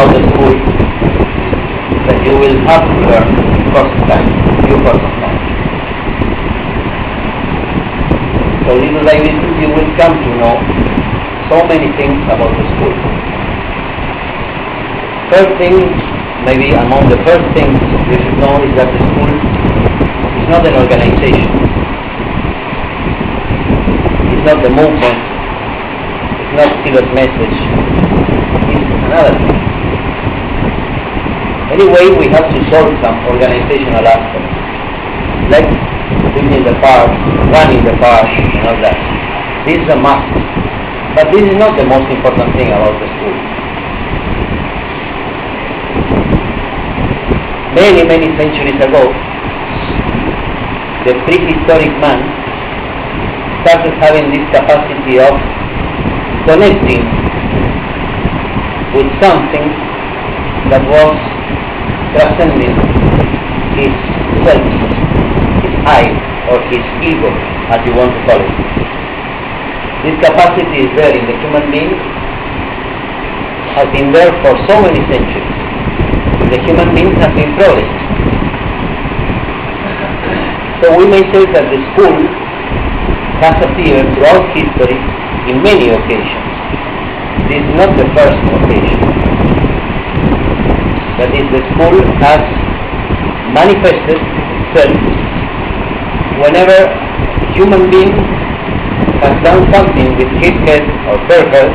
about the school that you will have to learn course of time, due course of time. So little by little you will come to know so many things about the school. First thing, maybe among the first things you should know is that the school is not an organization. It's not the movement. It's not Silo's message. It's another thing. Anyway, we have to solve some organizational aspects, like building the park, running the park, and all that. This is a must. But this is not the most important thing about the school. Many, many centuries ago, the prehistoric man started having this capacity of connecting with something that was transcending his self, his I, or his ego, as you want to call it. This capacity is there in the human being, has been there for so many centuries. The human being has been progressing. So we may say that the school has appeared throughout history in many occasions. This is not the first occasion. That is, the school has manifested itself whenever a human being has done something with his head or her head,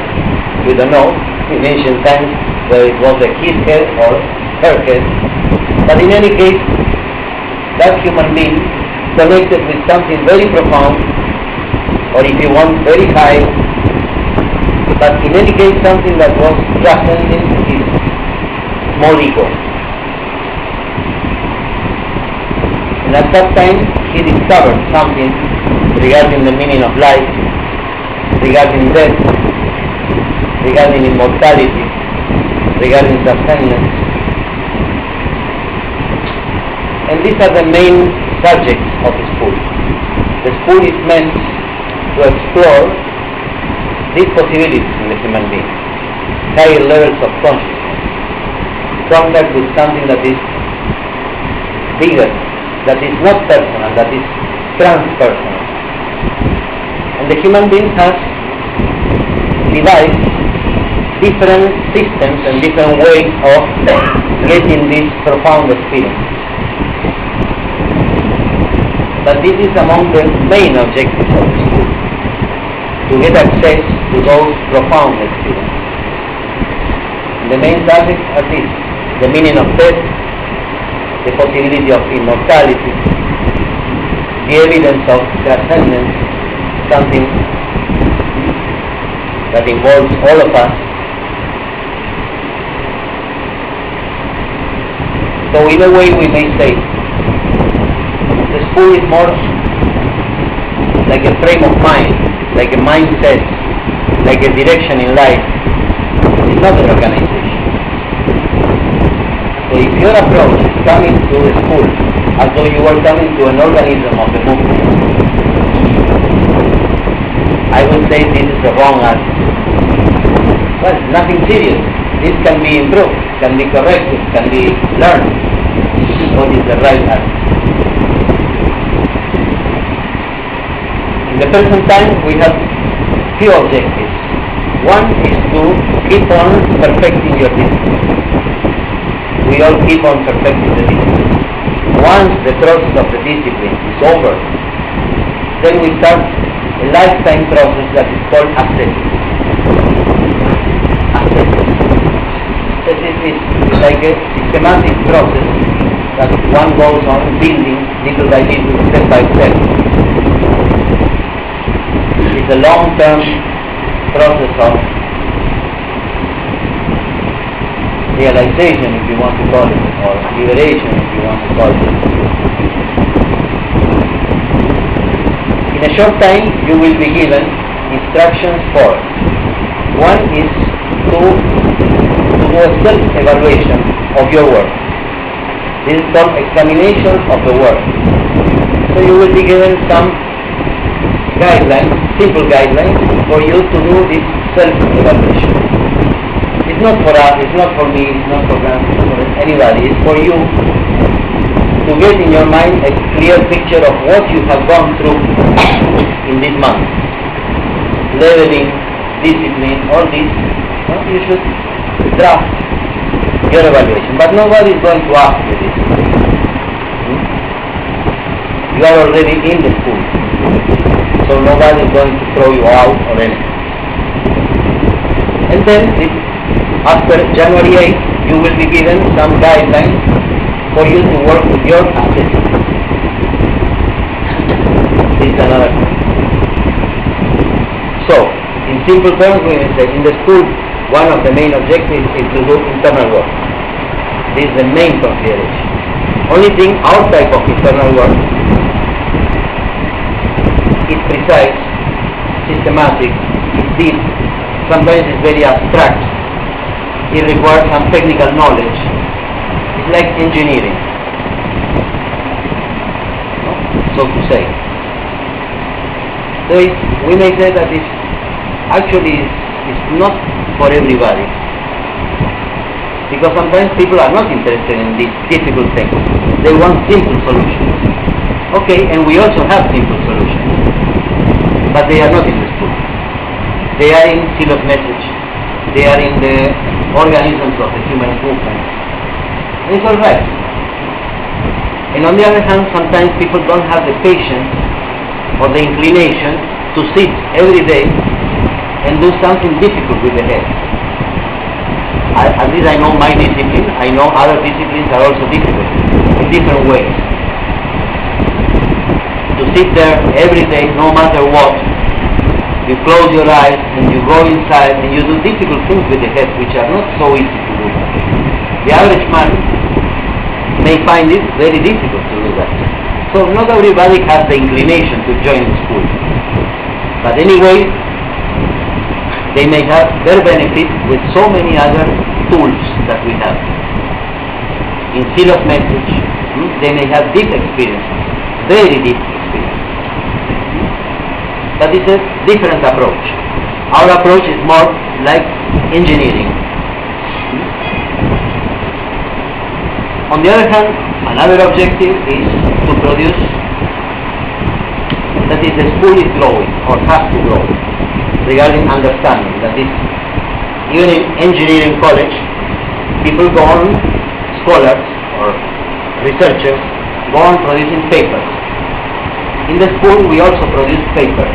we don't know in ancient times whether it was his head or her head, but in any case that human being connected with something very profound, or if you want very high, but in any case something that was transcending his small ego. And at that time he discovered something regarding the meaning of life, regarding death, regarding immortality, regarding transcendence. And these are the main subjects of the school. The school is meant to explore these possibilities in the human being, higher levels of consciousness, contact with something that is bigger, that is not personal, that is transpersonal. And the human being has devised different systems and different ways of getting this profound experience. But this is among the main objectives of the school, to get access to those profound experiences. And the main subjects are these: the meaning of death, the possibility of immortality, the evidence of transcendence, something that involves all of us. So in a way we may say the school is more like a frame of mind, like a mindset, like a direction in life. It's not an organization. So if your approach is coming to the school as though you were coming to an organism of the movement, I would say this is the wrong answer. Well, nothing serious. This can be improved, can be corrected, can be learned. What is the right answer? In the present time we have few objectives. One is to keep on perfecting your discipline. We all keep on perfecting the discipline. Once the process of the discipline is over, then we start a lifetime process that is called asceticism. Asceticism is like a systematic process that one goes on building little by little, step by step. It's a long-term process of realization, if you want to call it, or liberation, if you want to call it. In a short time, you will be given instructions for: one is to do a self-evaluation of your work. This is called examination of the work. So you will be given some guidelines, simple guidelines, for you to do this self-evaluation. This It's not for us, it's not for me, it's not for Grant, it's not for anybody. It's for you to get in your mind a clear picture of what you have gone through in this month. Leveling, discipline, all this. You should draft your evaluation. But nobody is going to ask you this. You are already in the school. So nobody is going to throw you out or anything. And then, after January 8th, you will be given some guidelines for you to work with your assessment. This is another thing. So, in simple terms, we will say in the school, one of the main objectives is to do internal work. This is the main consideration. Only thing, our type of internal work is precise, systematic, is deep, sometimes it's very abstract. It requires some technical knowledge. It's like engineering, so to say. So we may say that it's actually not for everybody, because sometimes people are not interested in these difficult things. They want simple solutions. Okay, and we also have simple solutions, but they are not in the school. They are in seal of message. They are in the organisms of the human movement. It's all right. And on the other hand, sometimes people don't have the patience or the inclination to sit every day and do something difficult with the head. At least I know my discipline. I know other disciplines are also difficult in different ways. To sit there every day, no matter what, you close your eyes and you go inside and you do difficult things with the head which are not so easy to do. The average man may find it very difficult to do that. So not everybody has the inclination to join the school. But anyway, they may have their benefit with so many other tools that we have. In seal of message, they may have deep experiences, very deep experiences. But it's a different approach. Our approach is more like engineering. On the other hand, another objective is to produce, that is, the school is growing or has to grow regarding understanding. That is, even in engineering college, people go on, scholars or researchers go on producing papers. In the school, we also produce papers.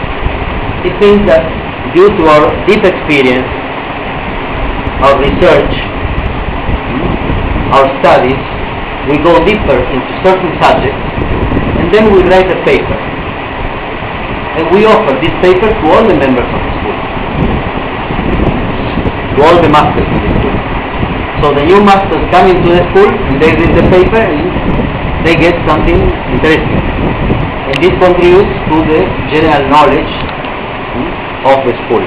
It means that due to our deep experience, our research, our studies, we go deeper into certain subjects, and then we write a paper. And we offer this paper to all the members of the school, to all the masters in the school. So the new masters come into the school, and they read the paper, and they get something interesting. And this contributes to the general knowledge of the school.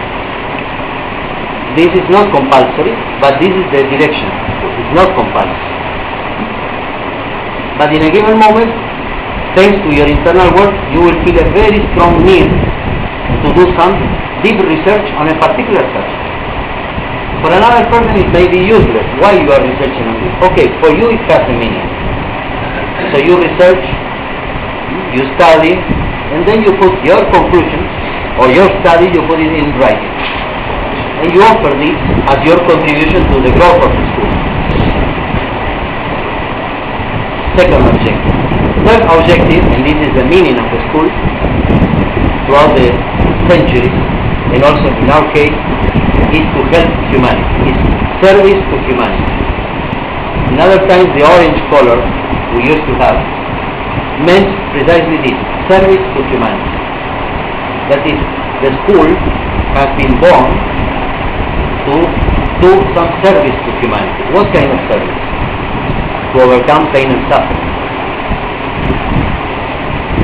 This is not compulsory, but this is the direction. It's not compulsory. But in a given moment, thanks to your internal work, you will feel a very strong need to do some deep research on a particular subject. For another person it may be useless. Why you are researching on this? Okay, for you it has a meaning. So you research, you study, and then you put your conclusions or your study, you put it in writing. And you offer this as your contribution to the growth of the school. Second objective. Third objective, and this is the meaning of the school throughout the centuries, and also in our case, is to help humanity, is service to humanity. In other times, the orange color we used to have meant precisely this, service to humanity. That is, the school has been born to do some service to humanity. What kind of service? To overcome pain and suffering.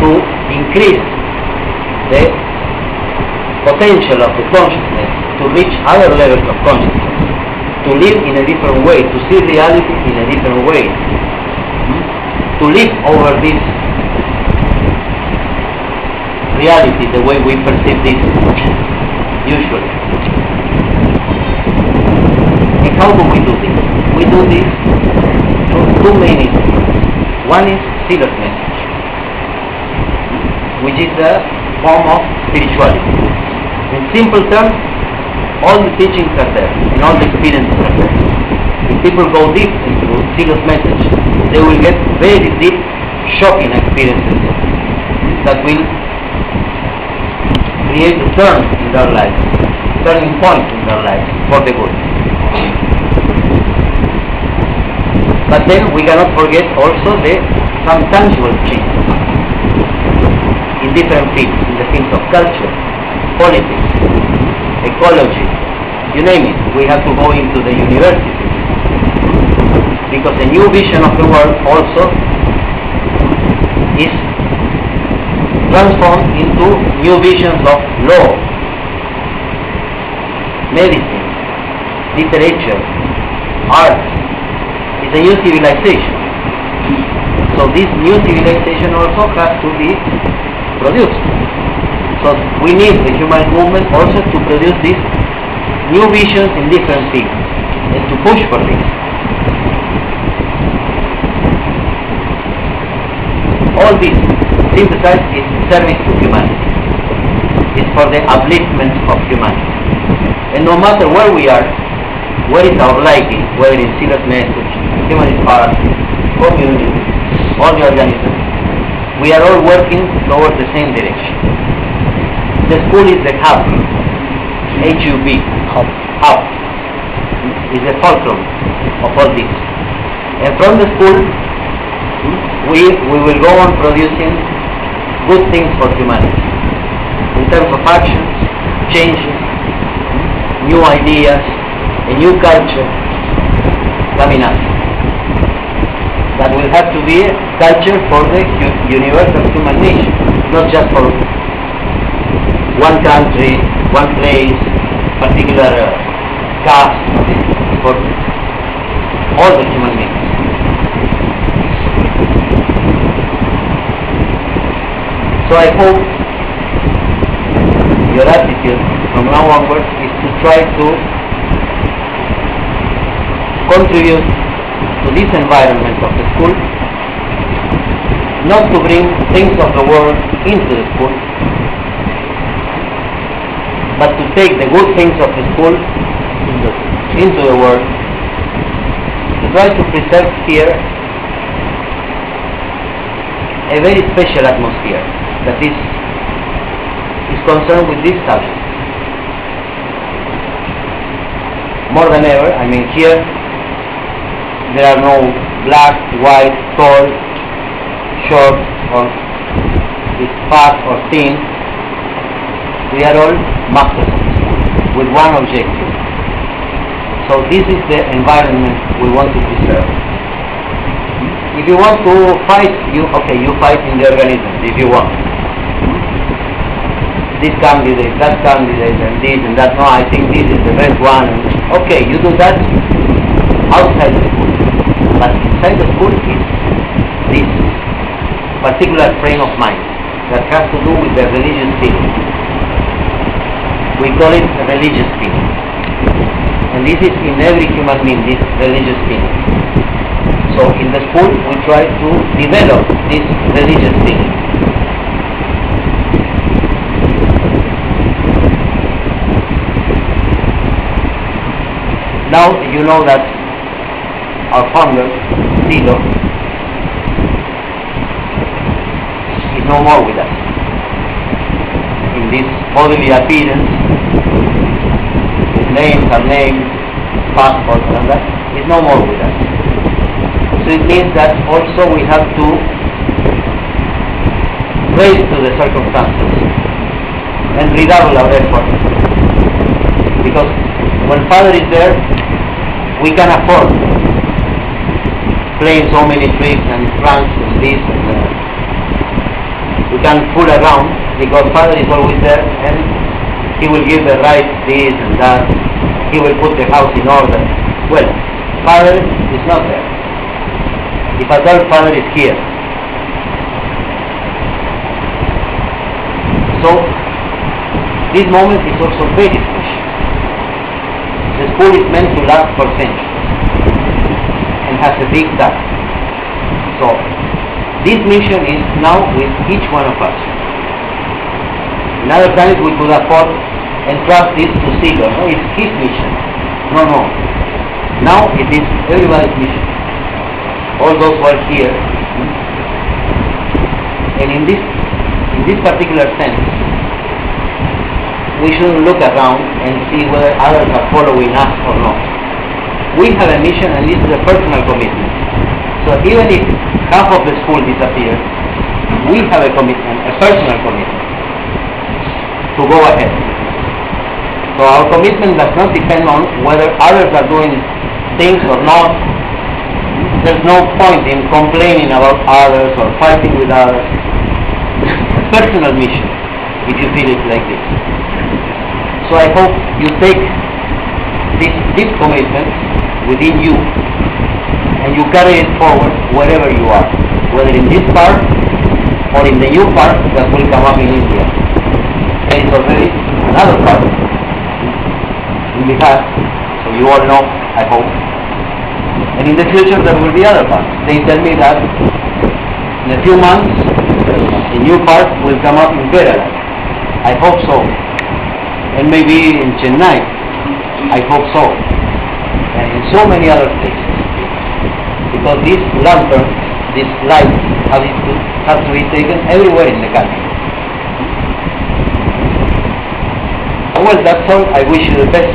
To increase the potential of the consciousness to reach higher levels of consciousness, to live in a different way, to see reality in a different way, to live over this reality the way we perceive this usually. And How do we do this? We do this through two main instruments. One is zealous message, which is a form of spirituality. In simple terms, all the teachings are there and all the experiences are there. If people go deep into zealous message, they will get very deep, shocking experiences that will create a turn in their life, turning point in their life for the good. But then we cannot forget also some tangible changes in different fields, in the fields of culture, politics, ecology, you name it. We have to go into the universities, because a new vision of the world also is transformed into new visions of law, medicine, literature, art. It's a new civilization. So this new civilization also has to be produced. So we need the human movement also to produce these new visions in different fields and to push for this. All this synthesized is service to humanity. It's for the upliftment of humanity. And no matter where we are, where is our liking, whether in zealous message, humanist party, community, all the organisms, we are all working towards the same direction. The school is the hub, HUB, hub, is the fulcrum of all this. And from the school, we will go on producing good things for humanity. In terms of actions, changes, new ideas, a new culture coming up. That will have to be a culture for the universal human nation, not just for one country, one place, particular caste, for all the human beings. So I hope your attitude from now onwards is to try to contribute to this environment of the school, not to bring things of the world into the school, but to take the good things of the school into the world, to try to preserve here a very special atmosphere that is concerned with this subject. More than ever, I mean, here there are no black, white, tall, short, or fat or thin. We are all masters of the school with one objective. So this is the environment we want to preserve. If you want to fight, you fight in the organism if you want. This candidate, that candidate, and this and that. No, I think this is the best one. Okay, you do that outside the school. But inside the school is this particular frame of mind that has to do with the religious feeling. We call it religious feeling. And this is in every human being, this religious feeling. So in the school we try to develop this religious feeling. Now you know that our founder, Tilo, is no more with us. In this bodily appearance, his name, her name, passport, and that, is no more with us. So it means that also we have to raise to the circumstances and redouble our efforts. Because when Father is there, we can afford playing so many tricks and pranks and this and we can fool around because Father is always there and he will give the right this and that. He will put the house in order. Well, Father is not there. If at all, Father is here. So this moment is also very special. The school is meant to last for centuries and has a big task. So this mission is now with each one of us. In other times we could afford and trust this to Caesar. No, it's his mission. No. Now it is everybody's mission. All those who are here. And in this particular sense, we shouldn't look around and see whether others are following us or not. We have a mission, and this is a personal commitment. So even if half of the school disappears, we have a commitment, a personal commitment, to go ahead. So our commitment does not depend on whether others are doing things or not. There's no point in complaining about others or fighting with others. Personal mission, if you feel it like this. So I hope you take this deep commitment within you and you carry it forward wherever you are, whether in this part or in the new part that will come up in India. There is already another part in Bihar, so you all know, I hope. And in the future there will be other parts. They tell me that in a few months a new part will come up in Kerala. I hope so. And maybe in Chennai. I hope so. And in so many other places. Because this lantern, this light, has to be taken everywhere in the country. Well, that's all. I wish you the best.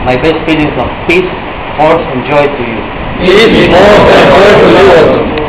My best feelings of peace, force, and joy to you. Peace, force, and joy to you.